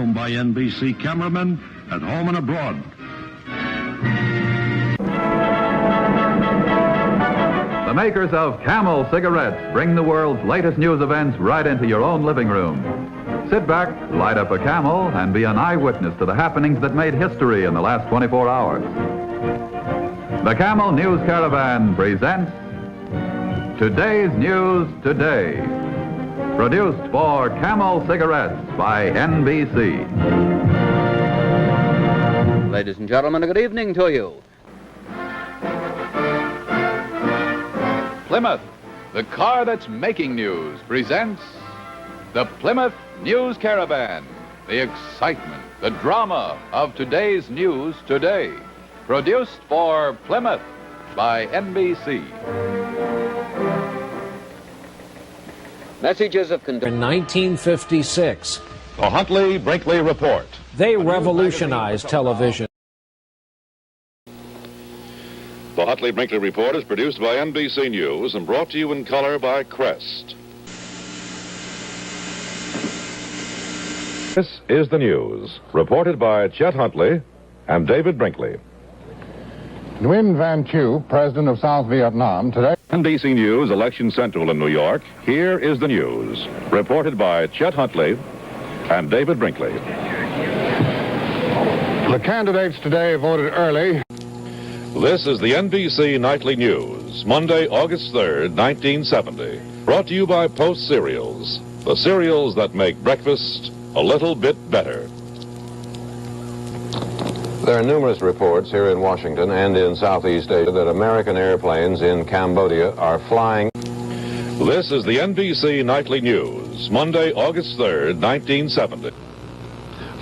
Filmed by NBC cameramen at home and abroad. The makers of Camel cigarettes bring the world's latest news events right into your own living room. Sit back, light up a Camel, and be an eyewitness to the happenings that made history in the last 24 hours. The Camel News Caravan presents Today's News Today. Produced for Camel Cigarettes by NBC. Ladies and gentlemen, a good evening to you. Plymouth, the car that's making news, presents the Plymouth News Caravan. The excitement, the drama of today's news today. Produced for Plymouth by NBC. Messages of condolences. In 1956, The Huntley-Brinkley Report. they revolutionized television. The Huntley-Brinkley Report is produced by NBC News and brought to you in color by Crest. This is the news, reported by Chet Huntley and David Brinkley. Nguyen Van Thieu, president of South Vietnam, today. NBC News, Election Central in New York. Here is the news, reported by Chet Huntley and David Brinkley. The candidates today voted early. This is the NBC Nightly News, Monday, August 3rd, 1970. Brought to you by Post Cereals, the cereals that make breakfast a little bit better. There are numerous reports here in Washington and in Southeast Asia that American airplanes in Cambodia are flying. This is the NBC Nightly News, Monday, August 3rd, 1970.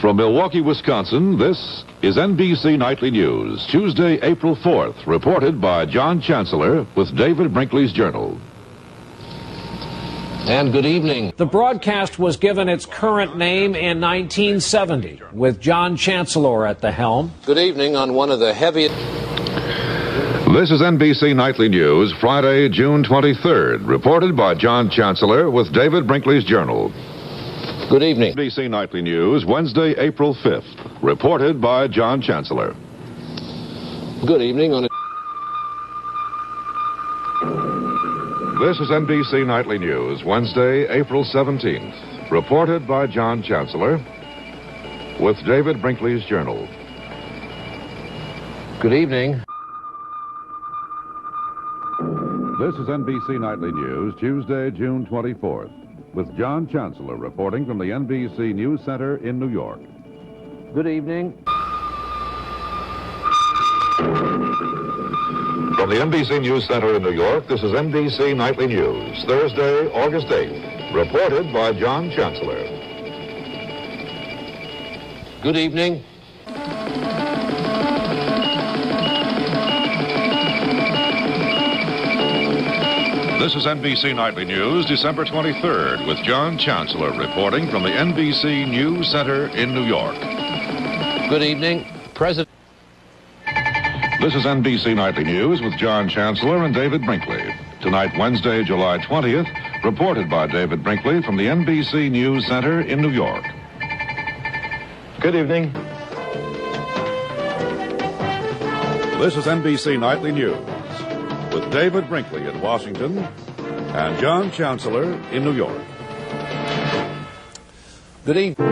From Milwaukee, Wisconsin, this is NBC Nightly News, Tuesday, April 4th, reported by John Chancellor with David Brinkley's Journal. And good evening. The broadcast was given its current name in 1970, with John Chancellor at the helm. Good evening on one of the heaviest. This is NBC Nightly News, Friday, June 23rd, reported by John Chancellor with David Brinkley's Journal. Good evening. NBC Nightly News, Wednesday, April 5th, reported by John Chancellor. Good evening on. This is NBC Nightly News, Wednesday, April 17th, reported by John Chancellor with David Brinkley's Journal. Good evening. This is NBC Nightly News, Tuesday, June 24th, with John Chancellor reporting from the NBC News Center in New York. Good evening. From the NBC News Center in New York, this is NBC Nightly News, Thursday, August 8th, reported by John Chancellor. Good evening. This is NBC Nightly News, December 23rd, with John Chancellor reporting from the NBC News Center in New York. Good evening. President. This is NBC Nightly News with John Chancellor and David Brinkley. Tonight, Wednesday, July 20th, reported by David Brinkley from the NBC News Center in New York. Good evening. This is NBC Nightly News with David Brinkley in Washington and John Chancellor in New York. Good evening.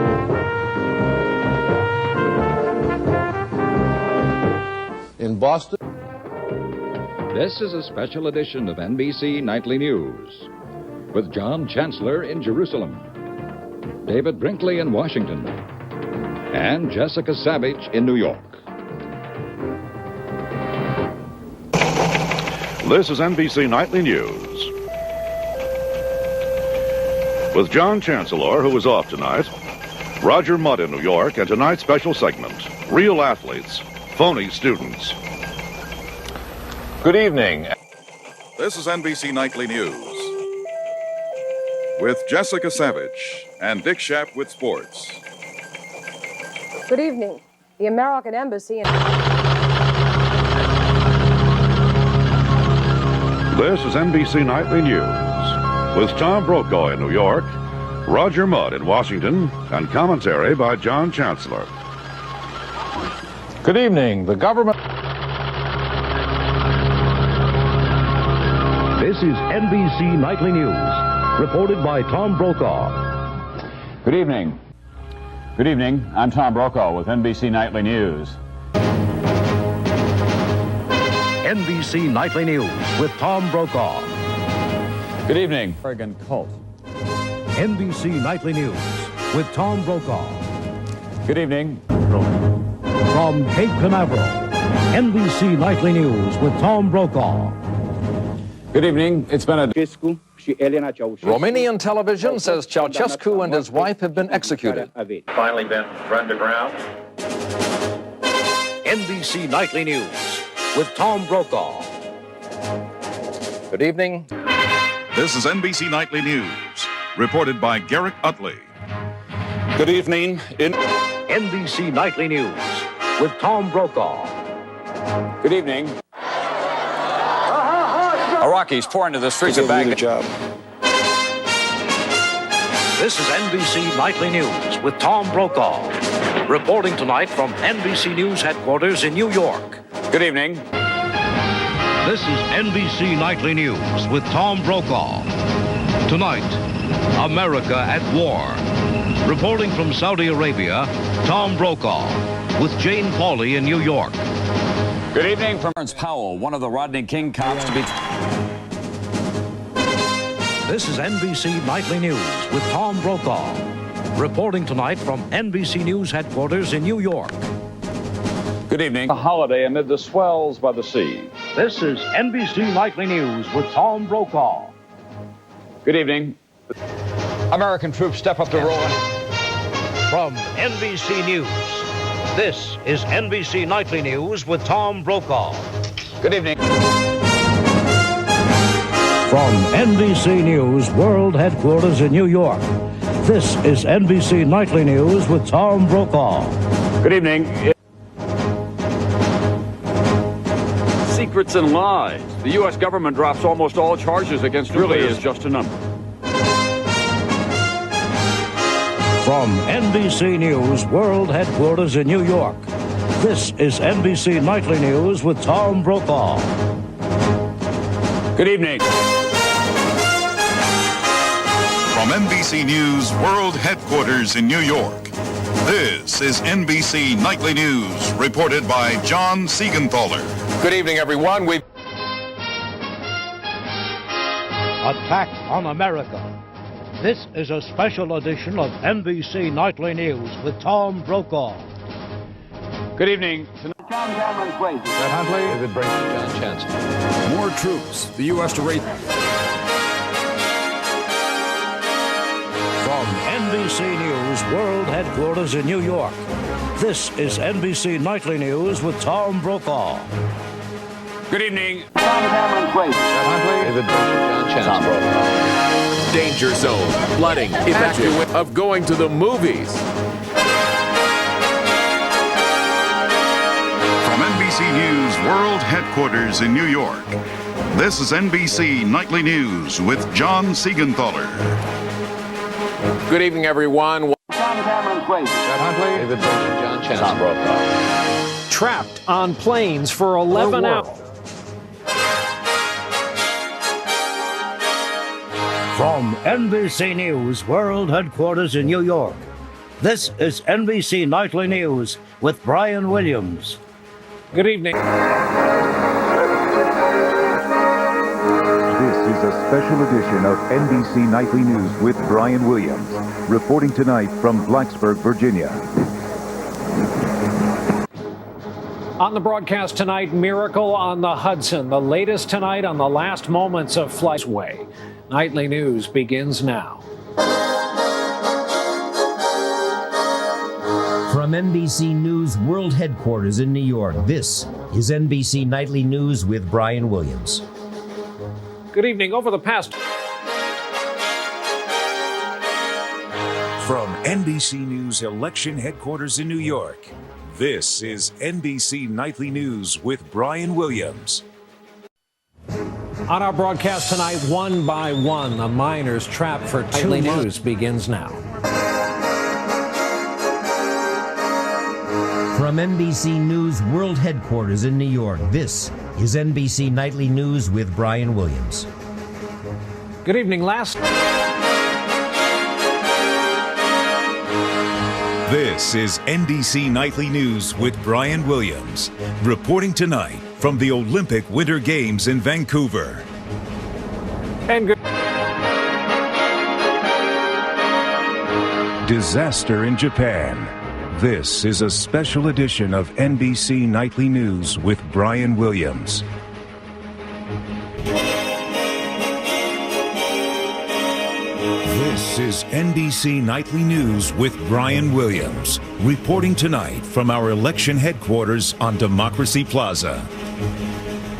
In Boston. This is a special edition of NBC Nightly News with John Chancellor in Jerusalem, David Brinkley in Washington, and Jessica Savage in New York. This is NBC Nightly News with John Chancellor, who is off tonight, Roger Mudd in New York, and tonight's special segment, Real Athletes, Phony Students. Good evening. This is NBC Nightly News with Jessica Savage and Dick Schaap with sports. Good evening. The American Embassy in... This is NBC Nightly News with Tom Brokaw in New York Roger Mudd in Washington, and commentary by John Chancellor. Good evening. The government... This is NBC Nightly News, reported by Tom Brokaw. Good evening. Good evening. I'm Tom Brokaw with NBC Nightly News. NBC Nightly News with Tom Brokaw. Good evening. Oregon cult. NBC Nightly News with Tom Brokaw. Good evening. From Cape Canaveral, NBC Nightly News with Tom Brokaw. Good evening. It's been a... Romanian television says Ceausescu and his wife have been executed. Finally been run to ground. NBC Nightly News with Tom Brokaw. Good evening. This is NBC Nightly News, reported by Garrick Utley. Good evening. In NBC Nightly News with Tom Brokaw. Good evening. Iraqis pour into the streets of Baghdad. This is NBC Nightly News with Tom Brokaw. Reporting tonight from NBC News headquarters in New York. Good evening. This is NBC Nightly News with Tom Brokaw. Tonight, America at war. Reporting from Saudi Arabia, Tom Brokaw with Jane Pauley in New York. Good evening from Lawrence Powell, one of the Rodney King cops to be... This is NBC Nightly News with Tom Brokaw. Reporting tonight from NBC News headquarters in New York. Good evening. A holiday amid the swells by the sea. This is NBC Nightly News with Tom Brokaw. Good evening. American troops step up to rolling. From NBC News, this is NBC Nightly News with Tom Brokaw. Good evening. From NBC News World Headquarters in New York, this is NBC Nightly News with Tom Brokaw. Good evening. Secrets and lies. The U.S. government drops almost all charges against really is just a number. From NBC News World Headquarters in New York, this is NBC Nightly News with Tom Brokaw. Good evening. From NBC News World Headquarters in New York, this is NBC Nightly News, reported by John Siegenthaler. Good evening, everyone. Attack on America. This is a special edition of NBC Nightly News with Tom Brokaw. Good evening. John Cameron's crazy. Fred Huntley. David Brinkley. John Chancellor. More troops. The U.S. to raise... From NBC News World Headquarters in New York, this is NBC Nightly News with Tom Brokaw. Good evening. John Cameron's crazy. Fred Huntley. David Brinkley. John Chancellor. Tom Brokaw. Danger zone, flooding, evacuation of going to the movies. From NBC News World Headquarters in New York, this is NBC Nightly News with John Siegenthaler. Good evening, everyone. John Cameron's crazy. Fred Huntley. David Brinkley. John Chancellor. Tom Brokaw. Trapped on planes for 11 hours. From NBC News World Headquarters in New York, this is NBC Nightly News with Brian Williams. Good evening. This is a special edition of NBC Nightly News with Brian Williams, reporting tonight from Blacksburg, Virginia. On the broadcast tonight, Miracle on the Hudson, the latest tonight on the last moments of Flight's Way. Nightly News begins now. From NBC News World Headquarters in New York, this is NBC Nightly News with Brian Williams. Good evening. Over the past... From NBC News Election Headquarters in New York, this is NBC Nightly News with Brian Williams. On our broadcast tonight, one by one, the miners trapped for Nightly News begins now. From NBC News World Headquarters in New York, this is NBC Nightly News with Brian Williams. Good evening. This is NBC Nightly News with Brian Williams, reporting tonight from the Olympic Winter Games in Vancouver. And good. Disaster in Japan. This is a special edition of NBC Nightly News with Brian Williams. This is NBC Nightly News with Brian Williams, reporting tonight from our election headquarters on Democracy Plaza.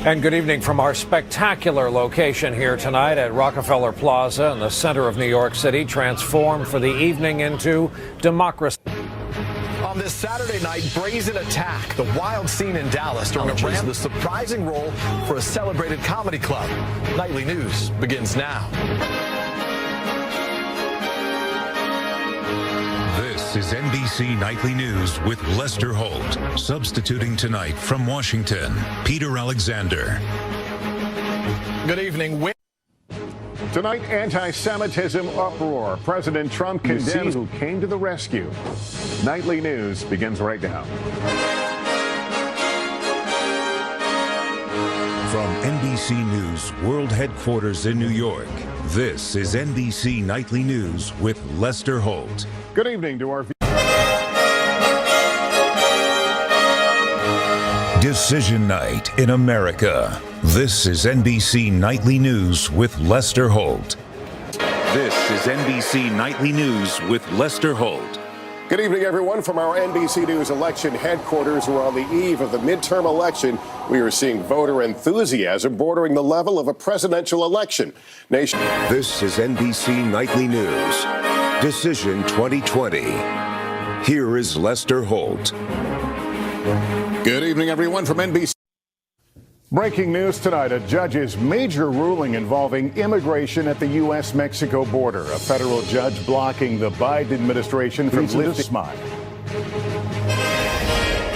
And good evening from our spectacular location here tonight at Rockefeller Plaza in the center of New York City, transformed for the evening into democracy. On this Saturday night brazen attack, the wild scene in Dallas during the surprising role for a celebrated comedy club. Nightly News begins now. This is NBC Nightly News with Lester Holt. Substituting tonight from Washington, Peter Alexander. Good evening. Tonight, anti-Semitism uproar. President Trump condemns who came to the rescue. Nightly News begins right now. From NBC News World Headquarters in New York, this is NBC Nightly News with Lester Holt. Good evening to our Decision Night in America. This is NBC Nightly News with Lester Holt. This is NBC Nightly News with Lester Holt. Good evening, everyone. From our NBC News election headquarters, we're on the eve of the midterm election. We are seeing voter enthusiasm bordering the level of a presidential election. Nation. This is NBC Nightly News. Decision 2020. Here is Lester Holt. Good evening, everyone, from NBC. Breaking news tonight, a judge's major ruling involving immigration at the U.S.-Mexico border. A federal judge blocking the Biden administration from lifting a smile.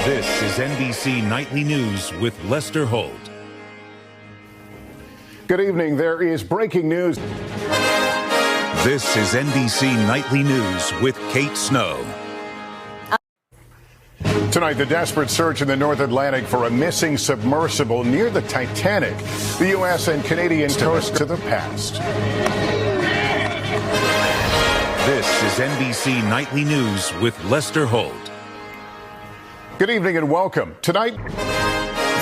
This is NBC Nightly News with Lester Holt. Good evening. There is breaking news. This is NBC Nightly News with Kate Snow. Tonight, the desperate search in the North Atlantic for a missing submersible near the Titanic. The U.S. and Canadian toast to the past. This is NBC Nightly News with Lester Holt. Good evening and welcome. Tonight,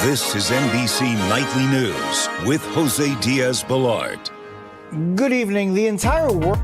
this is NBC Nightly News with Jose Diaz-Balart. Good evening. The entire world.